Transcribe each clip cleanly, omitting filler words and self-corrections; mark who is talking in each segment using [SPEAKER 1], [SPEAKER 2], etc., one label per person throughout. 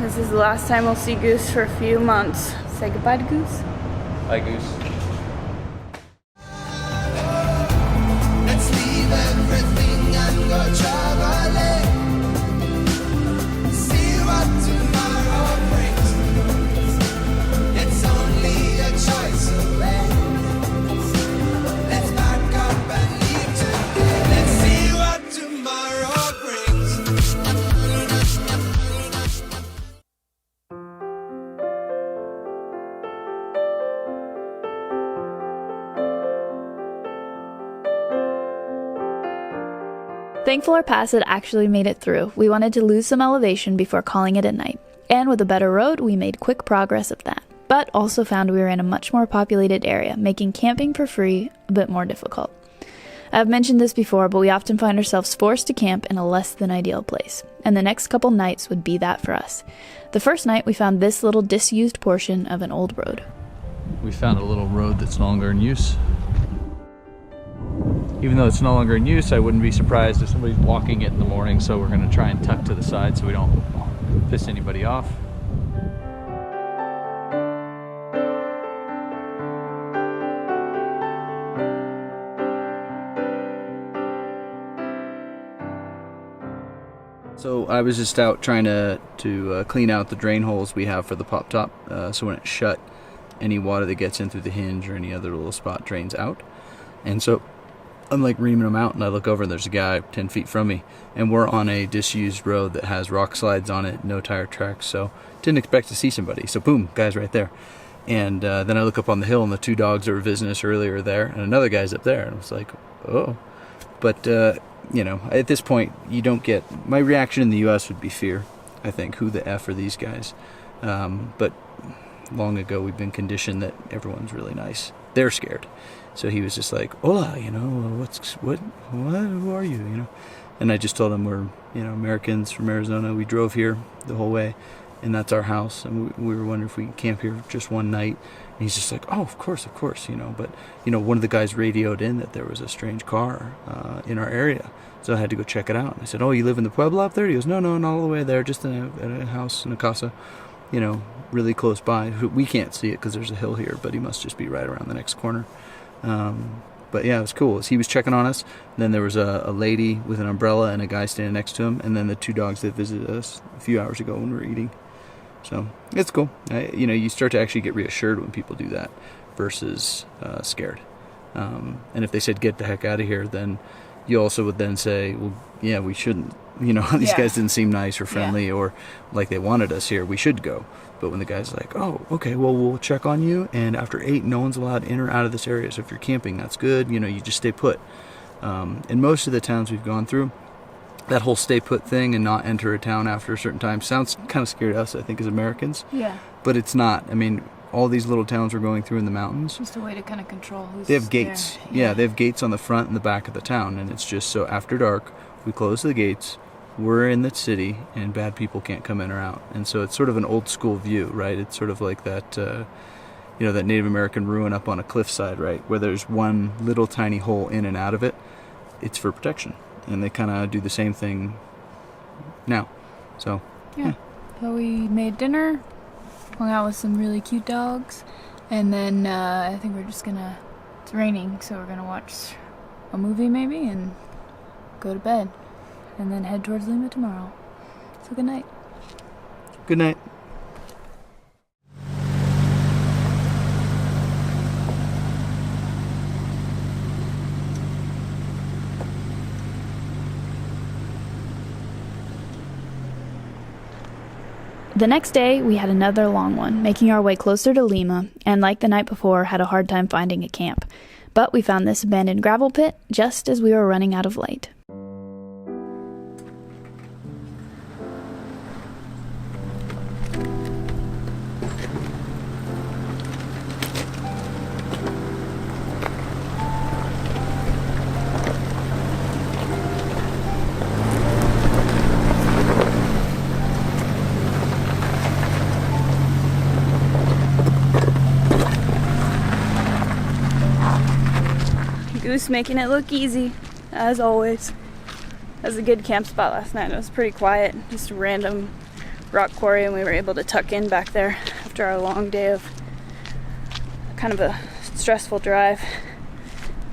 [SPEAKER 1] This is the last time we'll see Goose for a few months. Say goodbye to Goose.
[SPEAKER 2] Bye, Goose.
[SPEAKER 3] Let's leave everything and go traveling. See what tomorrow brings. It's only a choice away. Let's back up and leave today. Let's see what tomorrow brings.
[SPEAKER 4] Thankful our pass had actually made it through. We wanted to lose some elevation before calling it a night. And with a better road, we made quick progress of that. But also found we were in a much more populated area, making camping for free a bit more difficult. I've mentioned this before, but we often find ourselves forced to camp in a less than ideal place. And the next couple nights would be that for us. The first night, we found this little disused portion of an old road.
[SPEAKER 2] We found a little road that's no longer in use. Even though it's no longer in use, I wouldn't be surprised if somebody's walking it in the morning, so we're going to try and tuck to the side so we don't piss anybody off.
[SPEAKER 5] So I was just out trying to clean out the drain holes we have for the pop top, so when it's shut, any water that gets in through the hinge or any other little spot drains out. And so I'm like reaming them out, and I look over and there's a guy 10 feet from me, and we're on a disused road that has rock slides on it, no tire tracks, so didn't expect to see somebody. So boom, guy's right there. And then I look up on the hill, and the two dogs that were visiting us earlier are there, and another guy's up there, and I was like, oh. But you know, at this point, you don't get, my reaction in the U.S. would be fear, I think. Who the F are these guys? But long ago, we've been conditioned that everyone's really nice. They're scared. So he was just like, hola, you know, who are you, you know? And I just told him we're, you know, Americans from Arizona. We drove here the whole way, and that's our house. And we were wondering if we could camp here just one night. And he's just like, oh, of course, you know. But, you know, one of the guys radioed in that there was a strange car in our area. So I had to go check it out. And I said, oh, you live in the Pueblo up there? He goes, no, not all the way there, just in a house in a casa, you know, really close by. We can't see it because there's a hill here, but he must just be right around the next corner. But yeah, it was cool. As he was checking on us, then there was a lady with an umbrella and a guy standing next to him, and then the two dogs that visited us a few hours ago when we were eating. So it's cool. You know, you start to actually get reassured when people do that versus scared. And if they said, get the heck out of here, then you also would then say, well, yeah, we shouldn't. You know, these guys didn't seem nice or friendly or like they wanted us here. We should go. But when the guy's like, oh, okay, well, we'll check on you. And after 8, no one's allowed in or out of this area. So if you're camping, that's good. You know, you just stay put. In most of the towns we've gone through, that whole stay put thing and not enter a town after a certain time sounds kind of scary to us, I think, as Americans.
[SPEAKER 1] Yeah.
[SPEAKER 5] But it's not. I mean, all these little towns we're going through in the mountains.
[SPEAKER 1] Just a way to kind of control who's
[SPEAKER 5] They have gates.
[SPEAKER 1] there.
[SPEAKER 5] Yeah, they have gates on the front and the back of the town. And it's just so after dark, we close the gates. We're in the city, and bad people can't come in or out. And so it's sort of an old school view, right? It's sort of like that, you know, that Native American ruin up on a cliffside, right? Where there's one little tiny hole in and out of it. It's for protection. And they kind of do the same thing now. So, yeah.
[SPEAKER 1] So we made dinner, hung out with some really cute dogs, and then I think we're just gonna, it's raining, so we're gonna watch a movie maybe and go to bed. And then head towards Lima tomorrow. So good night.
[SPEAKER 5] Good night.
[SPEAKER 4] The next day, we had another long one, making our way closer to Lima, and like the night before, had a hard time finding a camp. But we found this abandoned gravel pit just as we were running out of light.
[SPEAKER 1] Goose making it look easy, as always. That was a good camp spot last night. It was pretty quiet, just a random rock quarry, and we were able to tuck in back there after our long day of kind of a stressful drive.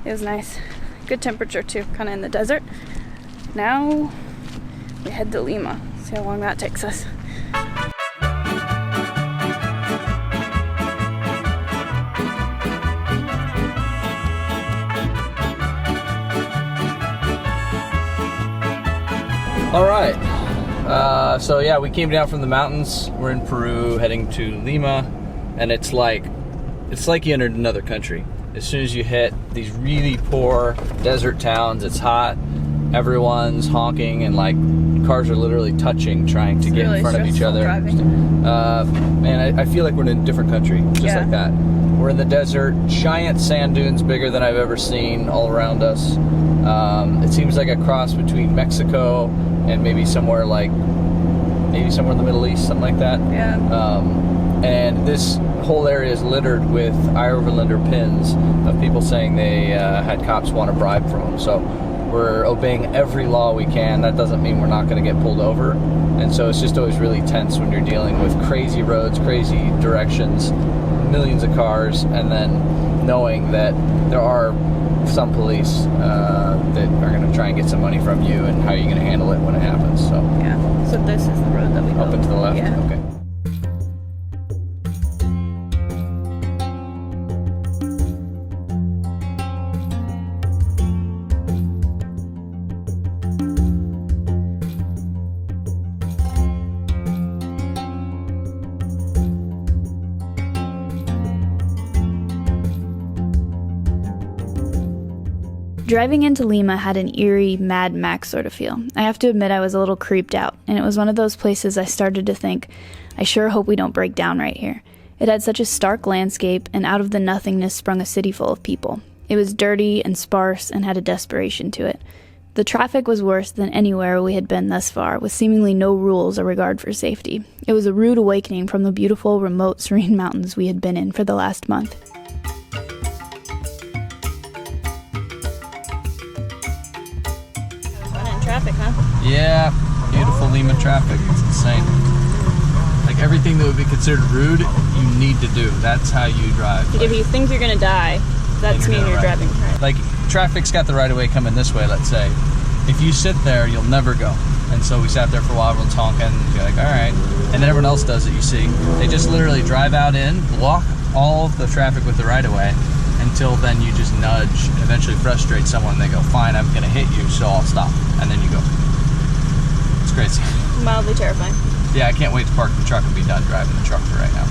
[SPEAKER 1] It was nice. Good temperature too, kind of in the desert. Now we head to Lima. See how long that takes us.
[SPEAKER 5] All right. So yeah, we came down from the mountains. We're in Peru, heading to Lima, and it's like you entered another country. As soon as you hit these really poor desert towns, it's hot. Everyone's honking, and like cars are literally touching, trying to get in front of each other. Man, I feel like we're in a different country, just like that. We're in the desert, giant sand dunes bigger than I've ever seen all around us. It seems like a cross between Mexico and maybe somewhere in the Middle East, something like that.
[SPEAKER 1] Yeah.
[SPEAKER 5] And this whole area is littered with Eye-Overlander pins of people saying they had cops want to bribe from them. So we're obeying every law we can. That doesn't mean we're not going to get pulled over. And so it's just always really tense when you're dealing with crazy roads, crazy directions, millions of cars, and then knowing that there are some police that are going to try and get some money from you, and how are you going to handle it when it happens. So
[SPEAKER 1] Yeah. So this is the road that we go.
[SPEAKER 5] up and to the left.
[SPEAKER 1] Yeah.
[SPEAKER 5] Okay.
[SPEAKER 4] Driving into Lima had an eerie Mad Max sort of feel. I have to admit I was a little creeped out, and it was one of those places I started to think, I sure hope we don't break down right here. It had such a stark landscape, and out of the nothingness sprung a city full of people. It was dirty and sparse and had a desperation to it. The traffic was worse than anywhere we had been thus far, with seemingly no rules or regard for safety. It was a rude awakening from the beautiful, remote, serene mountains we had been in for the last month.
[SPEAKER 1] Traffic, huh?
[SPEAKER 5] Yeah, beautiful Lima traffic. It's insane. Like everything that would be considered rude, you need to do. That's how you drive.
[SPEAKER 1] Like, if you think you're gonna die, that's mean you're driving right.
[SPEAKER 5] Like traffic's got the right of way coming this way, let's say. If you sit there, you'll never go. And so we sat there for a while, everyone's honking, and you're like, all right. And then everyone else does it, you see. They just literally drive out in, block all of the traffic with the right of way, until then you just nudge and eventually frustrate someone. They go, fine, I'm gonna hit you, so I'll stop. And then you go. It's crazy.
[SPEAKER 1] Mildly terrifying.
[SPEAKER 5] Yeah, I can't wait to park the truck and be done driving the truck for right now.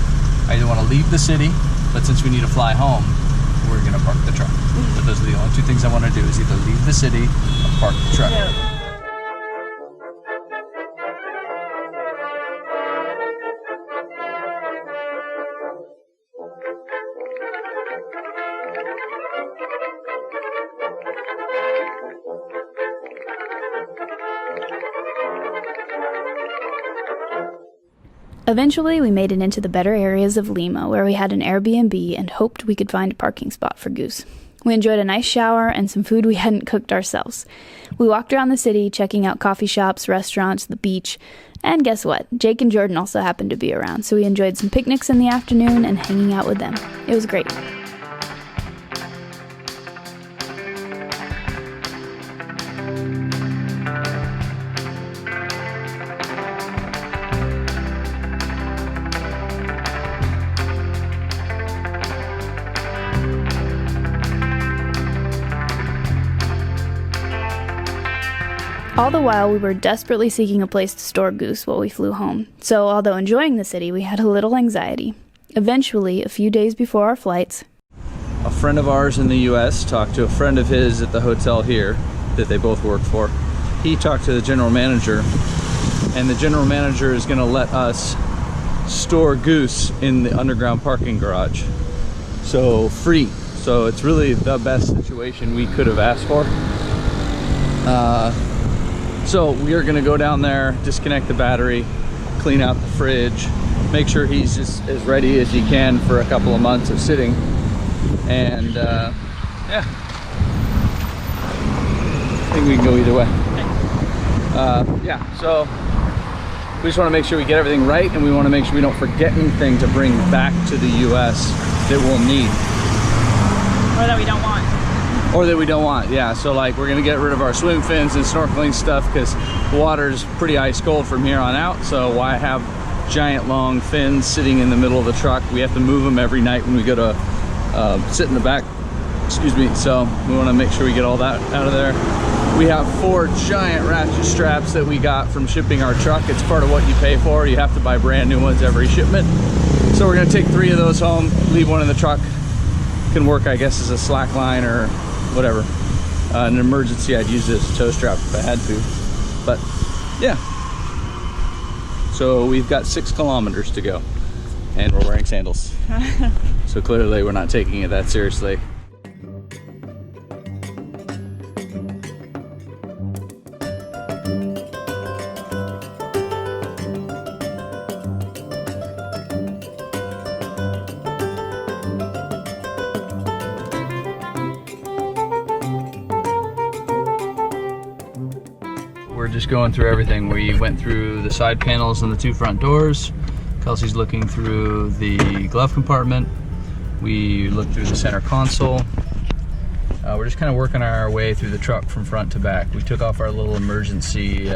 [SPEAKER 5] I either want to leave the city, but since we need to fly home, we're gonna park the truck. But those are the only two things I want to do, is either leave the city or park the truck.
[SPEAKER 1] Yeah.
[SPEAKER 4] Eventually, we made it into the better areas of Lima, where we had an Airbnb and hoped we could find a parking spot for Goose. We enjoyed a nice shower and some food we hadn't cooked ourselves. We walked around the city, checking out coffee shops, restaurants, the beach, and guess what? Jake and Jordan also happened to be around, so we enjoyed some picnics in the afternoon and hanging out with them. It was great. All the while, we were desperately seeking a place to store Goose while we flew home. So, although enjoying the city, we had a little anxiety. Eventually, a few days before our flights,
[SPEAKER 2] A friend of ours in the US talked to a friend of his at the hotel here that they both work for. He talked to the general manager, and the general manager is going to let us store Goose in the underground parking garage. So free. So it's really the best situation we could have asked for. So we are going to go down there, disconnect the battery, clean out the fridge, make sure he's just as ready as he can for a couple of months of sitting. And yeah, I think we can go either way. Yeah, so We just want to make sure we get everything right, and we want to make sure we don't forget anything to bring back to the US that we'll need.
[SPEAKER 1] Or that we don't want.
[SPEAKER 2] Or that we don't want, yeah. So like we're gonna get rid of our swim fins and snorkeling stuff because the water's pretty ice cold from here on out. So why have giant long fins sitting in the middle of the truck? We have to move them every night when we go to sit in the back, excuse me. So we wanna make sure we get all that out of there. We have 4 giant ratchet straps that we got from shipping our truck. It's part of what you pay for. You have to buy brand new ones every shipment. So we're gonna take 3 of those home, leave one in the truck. Can work, I guess, as a slack line or whatever. In an emergency, I'd use it as a tow strap if I had to. But yeah. So we've got 6 kilometers to go, and we're wearing sandals. So clearly we're not taking it that seriously. We're just going through everything. We went through the side panels and the 2 front doors. Kelsey's looking through the glove compartment. We looked through the center console. We're just kind of working our way through the truck from front to back. We took off our little emergency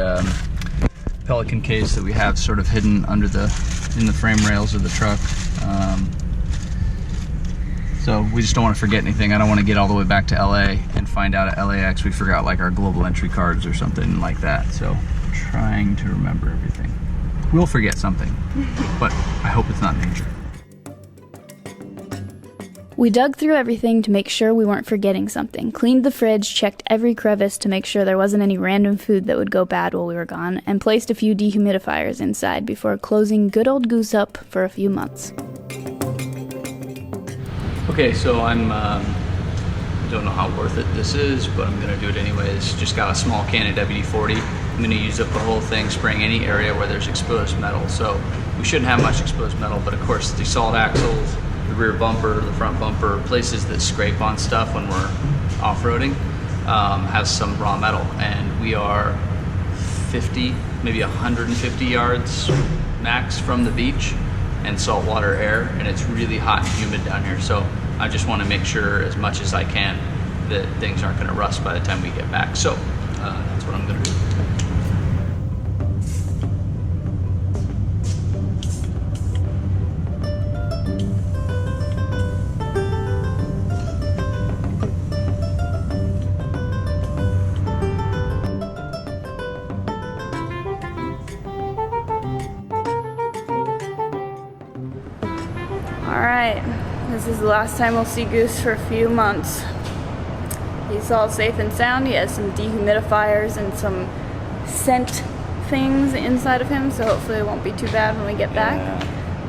[SPEAKER 2] Pelican case that we have sort of hidden under in the frame rails of the truck. So we just don't want to forget anything. I don't want to get all the way back to LA and find out at LAX we forgot like our global entry cards or something like that. So I'm trying to remember everything. We'll forget something, but I hope it's not major.
[SPEAKER 4] We dug through everything to make sure we weren't forgetting something, cleaned the fridge, checked every crevice to make sure there wasn't any random food that would go bad while we were gone, and placed a few dehumidifiers inside before closing good old Goose up for a few months.
[SPEAKER 2] Okay, so I don't know how worth it this is, but I'm gonna do it anyways. Just got a small can of WD-40. I'm gonna use up the whole thing, spraying any area where there's exposed metal. So we shouldn't have much exposed metal, but of course the solid axles, the rear bumper, the front bumper, places that scrape on stuff when we're off-roading, has some raw metal. And we are 50, maybe 150 yards max from the beach and saltwater air, and it's really hot and humid down here. So I just want to make sure as much as I can that things aren't going to rust by the time we get back. So that's what I'm going to do.
[SPEAKER 1] Alright, this is the last time we'll see Goose for a few months. He's all safe and sound. He has some dehumidifiers and some scent things inside of him, so hopefully it won't be too bad when we get back.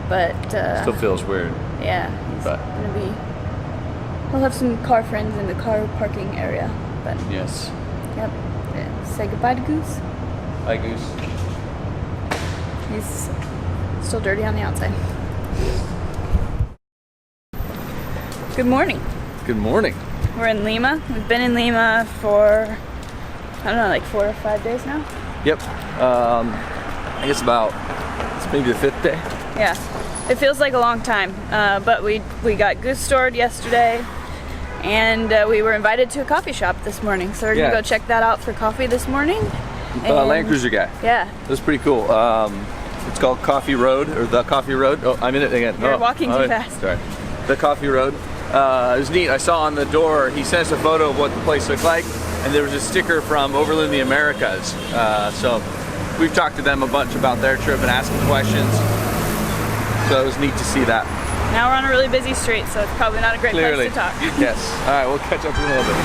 [SPEAKER 1] But
[SPEAKER 2] Still feels weird.
[SPEAKER 1] yeah, he's
[SPEAKER 2] But-
[SPEAKER 1] gonna be. He'll have some car friends in the car parking area. But
[SPEAKER 2] Yes.
[SPEAKER 1] yep, yeah. Say goodbye to Goose.
[SPEAKER 2] Hi, Goose.
[SPEAKER 1] He's still dirty on the outside. Good morning.
[SPEAKER 2] Good morning.
[SPEAKER 1] We're in Lima. We've been in Lima for, I don't know, like 4 or 5 days now?
[SPEAKER 6] Yep. I guess it's maybe the 5th day.
[SPEAKER 1] Yeah. It feels like a long time. But we got Goose stored yesterday, and we were invited to a coffee shop this morning. So we're going to
[SPEAKER 6] Yeah.
[SPEAKER 1] go check that out for coffee this morning.
[SPEAKER 6] Land Cruiser guy.
[SPEAKER 1] Yeah.
[SPEAKER 6] It was pretty cool. It's called Coffee Road, or The Coffee Road. Oh, I'm in it again.
[SPEAKER 1] You're walking too fast.
[SPEAKER 6] Sorry. The Coffee Road. It was neat. I saw on the door, he sent us a photo of what the place looked like, and there was a sticker from Overland the Americas. So we've talked to them a bunch about their trip and asking questions. So it was neat to see that.
[SPEAKER 1] Now we're on a really busy street, so it's probably not a great
[SPEAKER 6] Clearly.
[SPEAKER 1] place to talk.
[SPEAKER 6] Yes. All right, we'll catch up in a little bit.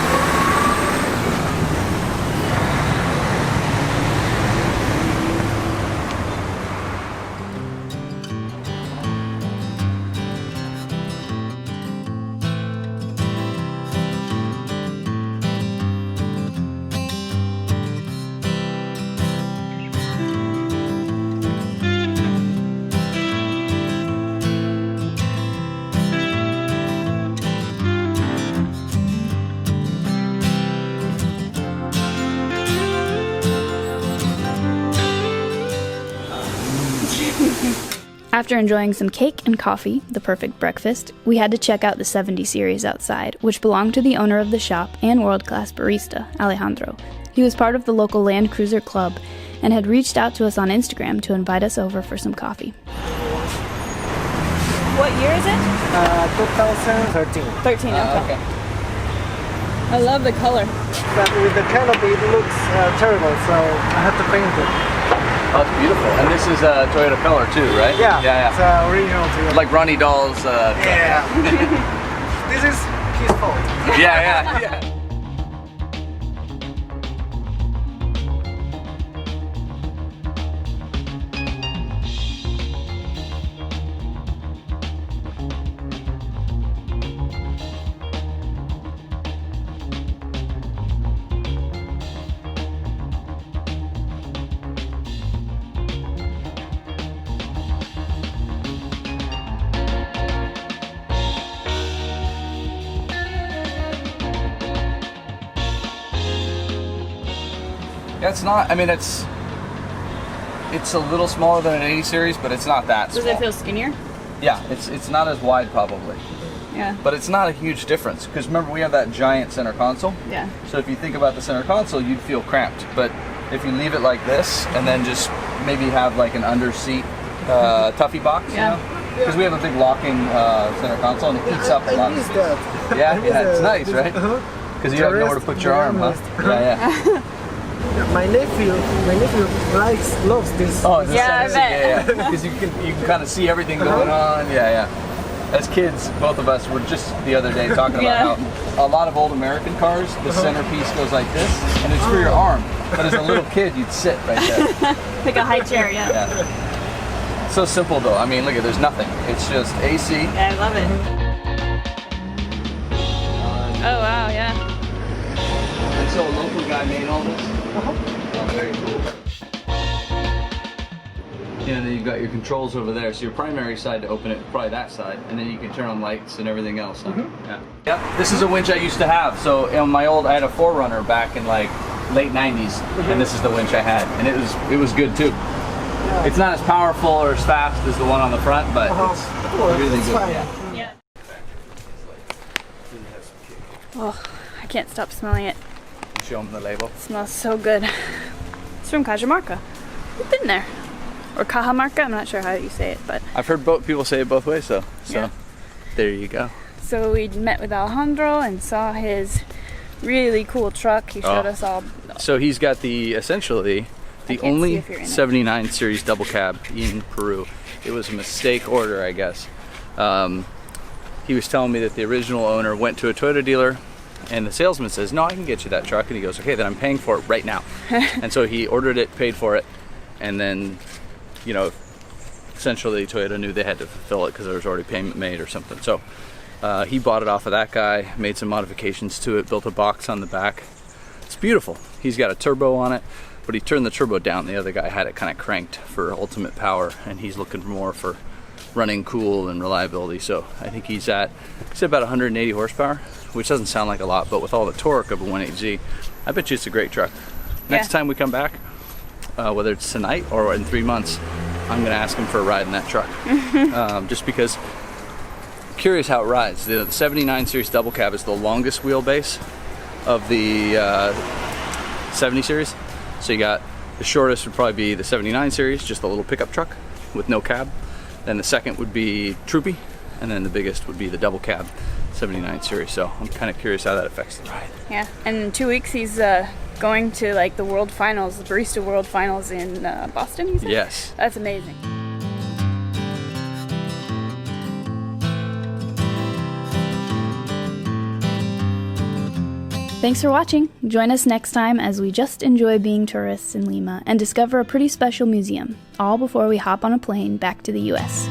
[SPEAKER 4] After enjoying some cake and coffee, the perfect breakfast, we had to check out the 70 series outside, which belonged to the owner of the shop and world-class barista, Alejandro. He was part of the local Land Cruiser Club and had reached out to us on Instagram to invite us over for some coffee. What year is it?
[SPEAKER 7] 2013.
[SPEAKER 4] 13, okay. I love the color.
[SPEAKER 7] But with the canopy, it looks terrible, so I have to paint it.
[SPEAKER 6] Oh, it's beautiful. And this is a Toyota color too, right?
[SPEAKER 7] Yeah,
[SPEAKER 6] Yeah,
[SPEAKER 7] it's
[SPEAKER 6] yeah.
[SPEAKER 7] original Toyota.
[SPEAKER 6] Like Ronnie Dahl's.
[SPEAKER 7] Yeah. This is his fault.
[SPEAKER 6] Yeah, yeah. It's not, I mean, it's a little smaller than an 80 series, but it's not that small.
[SPEAKER 4] Does it feel skinnier?
[SPEAKER 6] Yeah, it's not as wide probably.
[SPEAKER 4] Yeah.
[SPEAKER 6] But it's not a huge difference, because remember we have that giant center console?
[SPEAKER 4] Yeah.
[SPEAKER 6] So if you think about the center console, you'd feel cramped. But if you leave it like this, and then just maybe have like an under-seat Tuffy box, you know? Because we have a big locking center console, and it heats up a lot.
[SPEAKER 7] I miss that.
[SPEAKER 6] Yeah, it's nice, right? Because you have nowhere to put your arm, huh? Yeah.
[SPEAKER 7] My nephew loves this.
[SPEAKER 6] Oh, it's
[SPEAKER 4] Yeah, I
[SPEAKER 6] sexy.
[SPEAKER 4] bet.
[SPEAKER 6] Yeah. Because you can kind of see everything going on. Yeah. As kids, both of us were just the other day talking about how a lot of old American cars, the centerpiece goes like this, and it's for your arm. But as a little kid, you'd sit right there.
[SPEAKER 4] Like a high chair, yeah.
[SPEAKER 6] Yeah. So simple though. I mean, look at, there's nothing. It's just AC.
[SPEAKER 4] Yeah, I love it. Oh wow, yeah.
[SPEAKER 6] And so a local guy made all this. Oh, very cool. Yeah, and then you've got your controls over there. So your primary side to open it, probably that side, and then you can turn on lights and everything else. Huh? Yeah. Yep. This is a winch I used to have. So in my old, I had a 4Runner back in like late 90s, and this is the winch I had, and it was good too. It's not as powerful or as fast as the one on the front, but it's really good.
[SPEAKER 7] Fine.
[SPEAKER 4] Yeah. Oh, I can't stop smelling it.
[SPEAKER 6] Show them the label.
[SPEAKER 4] It smells so good. It's from Cajamarca. We've been there. Or Cajamarca, I'm not sure how you say it, but.
[SPEAKER 6] I've heard people say it both ways, so
[SPEAKER 4] Yeah.
[SPEAKER 6] there you go.
[SPEAKER 4] So we met with Alejandro and saw his really cool truck. He showed us all.
[SPEAKER 6] So he's got essentially the
[SPEAKER 4] can't see
[SPEAKER 6] only
[SPEAKER 4] if you're in it.
[SPEAKER 6] 79 series double cab in Peru. It was a mistake order, I guess. He was telling me that the original owner went to a Toyota dealer, and the salesman says, "No, I can get you that truck." And he goes, "Okay, then I'm paying for it right now." And so he ordered it, paid for it, and then, essentially Toyota knew they had to fulfill it because there was already payment made or something. So he bought it off of that guy, made some modifications to it, built a box on the back. It's beautiful. He's got a turbo on it, but he turned the turbo down. The other guy had it kind of cranked for ultimate power, and he's looking more for running cool and reliability. So I think he's at about 180 horsepower, which doesn't sound like a lot, but with all the torque of a 1.8Z, I bet you it's a great truck. Next time we come back, whether it's tonight or in 3 months, I'm gonna ask him for a ride in that truck. Just because I'm curious how it rides. The 79 series double cab is the longest wheelbase of the 70 series. So you got the shortest would probably be the 79 series, just a little pickup truck with no cab. Then the second would be Troopy, and then the biggest would be the double cab 79 series. So I'm kind of curious how that affects the ride.
[SPEAKER 4] Yeah, and in 2 weeks he's going to like the World Finals, the Barista World Finals in Boston, you said?
[SPEAKER 6] Yes.
[SPEAKER 4] That's amazing. Thanks for watching. Join us next time as we just enjoy being tourists in Lima and discover a pretty special museum, all before we hop on a plane back to the US.